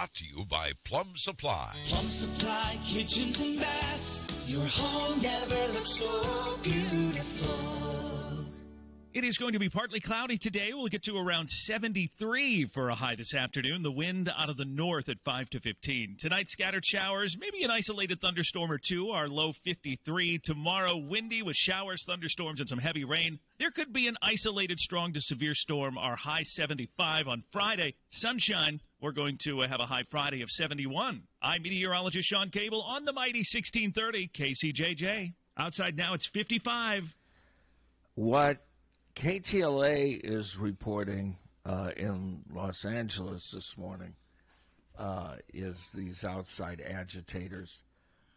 Brought to you by Plum Supply. Plum Supply kitchens and baths. Your home never looks so beautiful. It is going to be partly cloudy today. We'll get to around 73 for a high this afternoon. The wind out of the north at 5 to 15. Tonight, scattered showers, maybe an isolated thunderstorm or two. Our low 53. Tomorrow, windy with showers, thunderstorms, and some heavy rain. There could be an isolated strong to severe storm. Our high 75 on Friday. Sunshine. We're going to have a high Friday of 71. I'm meteorologist Sean Cable on the mighty 1630 KCJJ. Outside now, it's 55. What KTLA is reporting in Los Angeles this morning is these outside agitators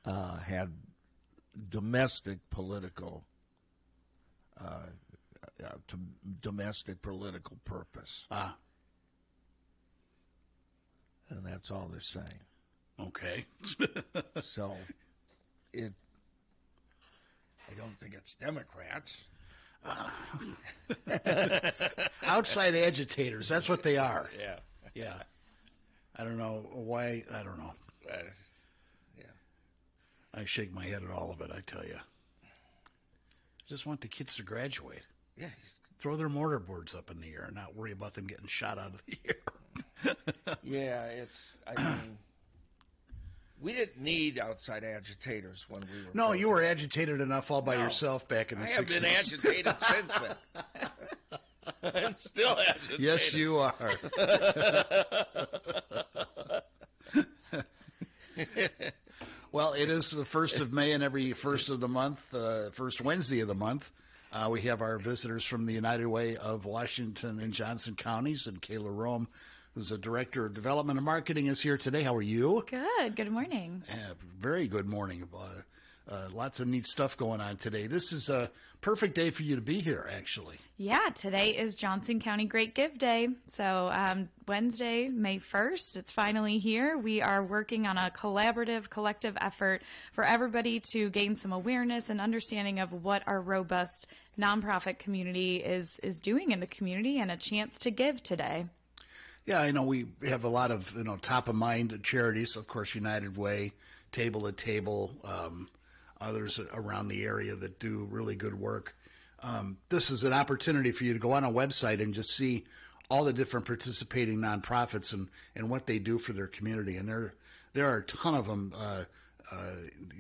had domestic political purpose. And that's all they're saying. Okay. So I don't think it's Democrats. Outside agitators, that's what they are. Yeah. Yeah. I don't know why. I don't know. Yeah. I shake my head at all of it, I tell you. Just want the kids to graduate. Yeah. Throw their mortarboards up in the air and not worry about them getting shot out of the air. Yeah, I mean, we didn't need outside agitators when we were. No, you were agitated enough all by yourself back in the 60s. I have been agitated since then. I'm still agitated. Yes, you are. Well, it is the 1st of May, and every first of the month, first Wednesday of the month, we have our visitors from the United Way of Washington and Johnson counties, and Kaila Rome, who's the Director of Development and Marketing, is here today. How are you? Good. Good morning. Very good morning. Lots of neat stuff going on today. This is a perfect day for you to be here, actually. Yeah, today is Johnson County Great Give Day. So Wednesday, May 1st, it's finally here. We are working on a collaborative, collective effort for everybody to gain some awareness and understanding of what our robust nonprofit community is doing in the community, and a chance to give today. Yeah, I know we have a lot of top-of-mind charities, of course, United Way, Table to Table, others around the area that do really good work. This is an opportunity for you to go on a website and just see all the different participating nonprofits and what they do for their community. And there are a ton of them,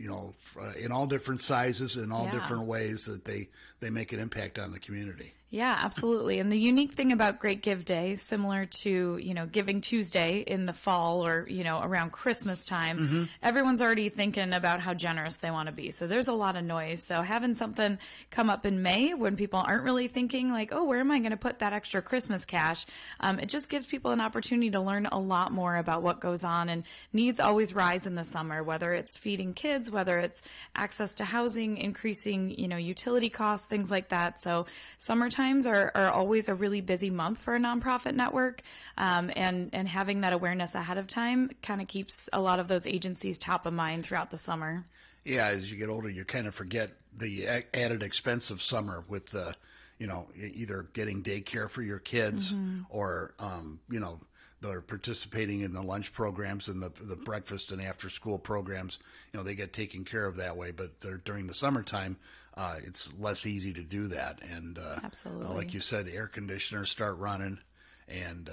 in all different sizes, in all different ways that they make an impact on the community. Yeah, absolutely. And the unique thing about Great Give Day, similar to, Giving Tuesday in the fall or, around Christmas time, everyone's already thinking about how generous they want to be. So there's a lot of noise. So having something come up in May when people aren't really thinking like, oh, where am I going to put that extra Christmas cash? It just gives people an opportunity to learn a lot more about what goes on. And needs always rise in the summer, whether it's feeding kids, whether it's access to housing, increasing, utility costs, things like that. So summertime times are always a really busy month for a nonprofit network, and having that awareness ahead of time kind of keeps a lot of those agencies top of mind throughout the summer. Yeah, as you get older, you kind of forget the added expense of summer with, either getting daycare for your kids or, they're participating in the lunch programs and the breakfast and after school programs. They get taken care of that way, but during the summertime, it's less easy to do that. And absolutely, like you said, air conditioners start running, and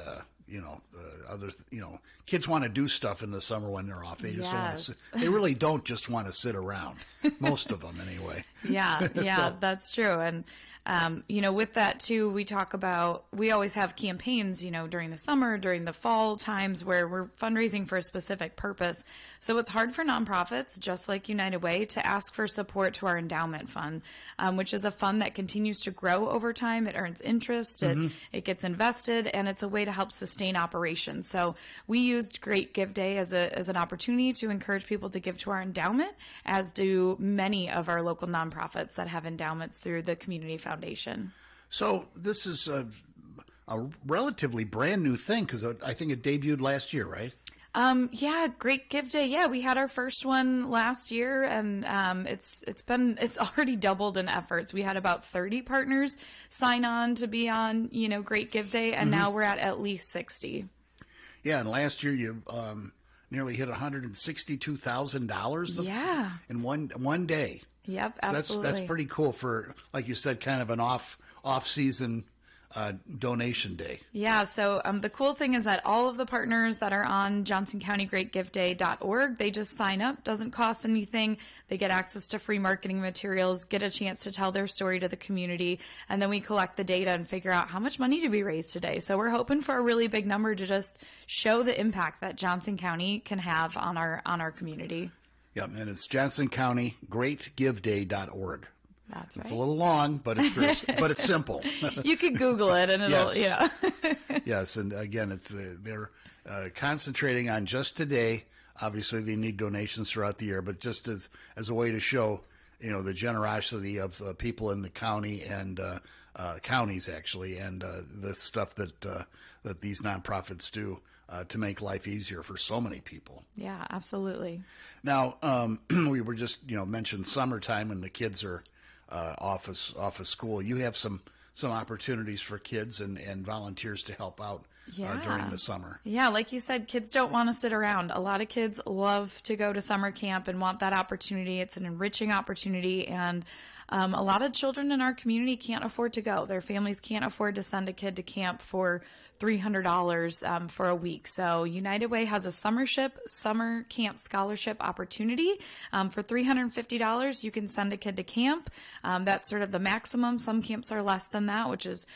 kids want to do stuff in the summer when they're off. They just want to. They really don't just want to sit around. Most of them, anyway. Yeah, that's true. And with that too, we always have campaigns, during the summer, during the fall times where we're fundraising for a specific purpose. So it's hard for nonprofits, just like United Way, to ask for support to our endowment fund, which is a fund that continues to grow over time. It earns interest, it gets invested, and it's a way to help sustain operations. So we used Great Give Day as an opportunity to encourage people to give to our endowment, as do many of our local nonprofits that have endowments through the Community Foundation. So this is a relatively brand new thing, because I think it debuted last year, right? Great Give Day. Yeah, we had our first one last year, and it's already doubled in efforts. We had about 30 partners sign on to be on, Great Give Day, and now we're at least 60. Yeah, and last year you nearly hit $162,000 Yeah. in one day. Yep, So absolutely. that's pretty cool for, like you said, kind of an off season donation day. Yeah, so the cool thing is that all of the partners that are on JohnsonCountyGreatGiftDay.org, they just sign up. Doesn't cost anything. They get access to free marketing materials, get a chance to tell their story to the community, and then we collect the data and figure out how much money to be raised today. So we're hoping for a really big number to just show the impact that Johnson County can have on our community. Yep, and it's JohnsonCountyGreatGiveDay.org. That's right. It's a little long, but it's simple. You can Google it and it'll, Yes. Yes, and again, they're concentrating on just today. Obviously, they need donations throughout the year, but just as a way to show, the generosity of people in the county and counties actually, and the stuff that these nonprofits do to make life easier for so many people. Yeah, absolutely. Now, we were just mentioned summertime when the kids are off of school. You have some opportunities for kids and volunteers to help out during the summer. Yeah, like you said, kids don't want to sit around. A lot of kids love to go to summer camp and want that opportunity. It's an enriching opportunity, and a lot of children in our community can't afford to go. Their families can't afford to send a kid to camp for $300 for a week. So United Way has a summer camp scholarship opportunity. For $350, you can send a kid to camp. That's sort of the maximum. Some camps are less than that, which is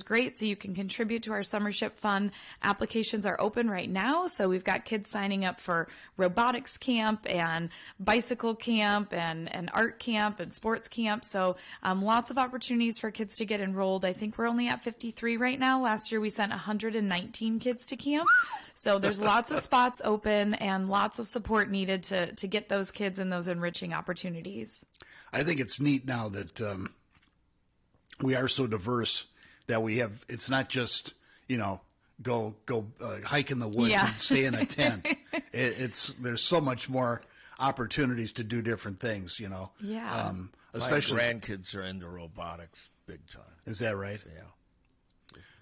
great. So you can contribute to our summership fund. Applications are open right now. So we've got kids signing up for robotics camp and bicycle camp and art camp and sports camp. So lots of opportunities for kids to get enrolled. I think we're only at 53 right now. Last year we sent 119 kids to camp. So there's lots of spots open and lots of support needed to get those kids in those enriching opportunities. I think it's neat now that we are so diverse that we have, it's not just, go hike in the woods and stay in a tent. There's so much more opportunities to do different things, Yeah. Especially my grandkids are into robotics big time. Is that right? Yeah.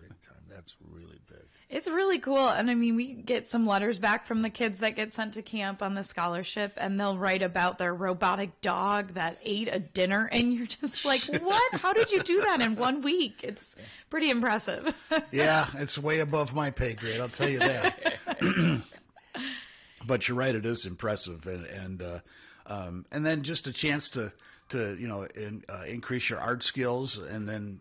Big time. That's really big. It's really cool. And I mean, we get some letters back from the kids that get sent to camp on the scholarship, and they'll write about their robotic dog that ate a dinner. And you're just like, what? How did you do that in 1 week? It's pretty impressive. Yeah, it's way above my pay grade, I'll tell you that. But you're right, it is impressive. And then just a chance to increase your art skills. And then,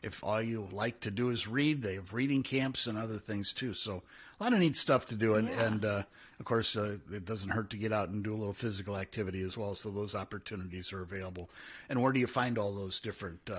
if all you like to do is read, they have reading camps and other things too. So a lot of neat stuff to do. And of course, it doesn't hurt to get out and do a little physical activity as well. So those opportunities are available. And where do you find all those different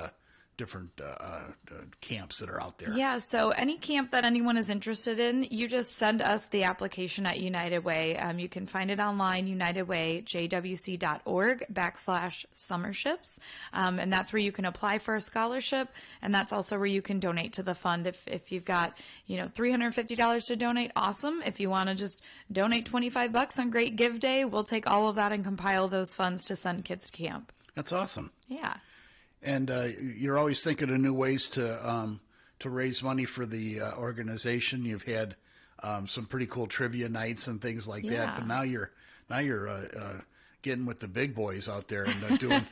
camps that are out there? Yeah, so any camp that anyone is interested in, you just send us the application at United Way. You can find it online, unitedwayjwc.org/summerships. And that's where you can apply for a scholarship. And that's also where you can donate to the fund. If you've got, $350 to donate, awesome. If you want to just donate $25 on Great Give Day, we'll take all of that and compile those funds to send kids to camp. That's awesome. Yeah. And you're always thinking of new ways to raise money for the organization. You've had some pretty cool trivia nights and things like that. But now you're getting with the big boys out there and doing.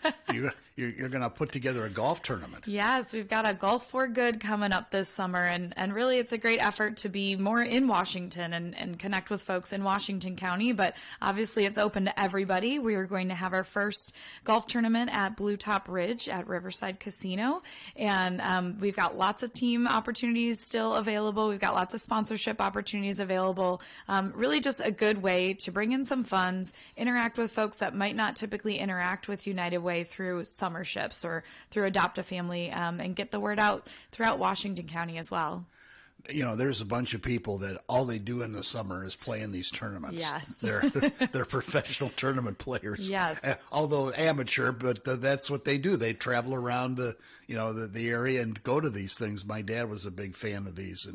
You're going to put together a golf tournament. Yes, we've got a Golf for Good coming up this summer, and really it's a great effort to be more in Washington and connect with folks in Washington County, but obviously it's open to everybody. We are going to have our first golf tournament at Blue Top Ridge at Riverside Casino, and we've got lots of team opportunities still available. We've got lots of sponsorship opportunities available. Really just a good way to bring in some funds, interact with folks that might not typically interact with United Way through summerships or through Adopt a Family, and get the word out throughout Washington County as well. There's a bunch of people that all they do in the summer is play in these tournaments. Yes. They're professional tournament players. Yes. Although amateur, but that's what they do. They travel around the area and go to these things. My dad was a big fan of these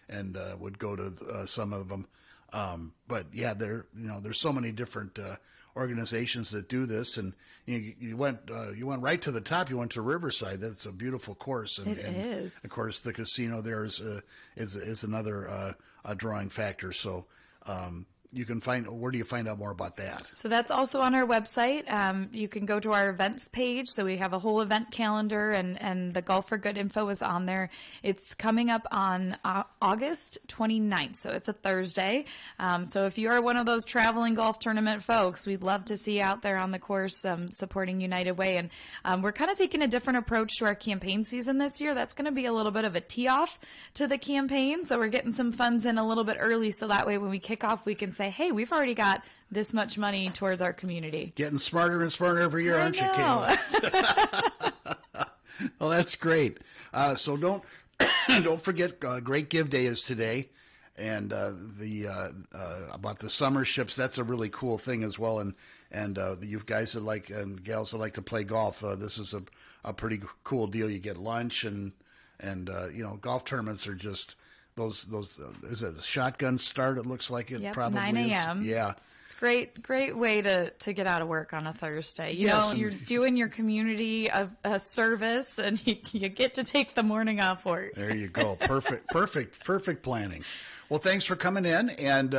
and would go to some of them. But yeah, there's so many different organizations that do this, and you went right to the top. You went to Riverside. That's a beautiful course, and, It is. of course the casino there is another drawing factor. So you can where do you find out more about that? So that's also on our website. You can go to our events page. So we have a whole event calendar, and the Golf for Good info is on there. It's coming up on August 29th. So it's a Thursday. So if you are one of those traveling golf tournament folks, we'd love to see you out there on the course supporting United Way. And we're kind of taking a different approach to our campaign season this year. That's going to be a little bit of a tee off to the campaign. So we're getting some funds in a little bit early. So that way when we kick off, we can say, hey, we've already got this much money towards our community. Getting smarter and smarter every year, aren't you, Kaila? Well, that's great. So don't forget, Great Give Day is today, and about the summer ships. That's a really cool thing as well. And you guys that like and gals that like to play golf, this is a pretty cool deal. You get lunch and golf tournaments are just. Those is it a shotgun start? It looks like it. Yep, probably 9 a.m. is. Yeah, it's great way to get out of work on a Thursday. You Yes. know, you're doing your community a service, and you get to take the morning off work. there you go. Perfect planning. Well, thanks for coming in, and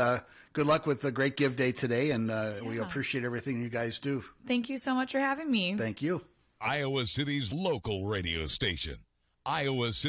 good luck with the Great Give Day today. And we appreciate everything you guys do. Thank you so much for having me. Thank you. Iowa City's local radio station. Iowa City.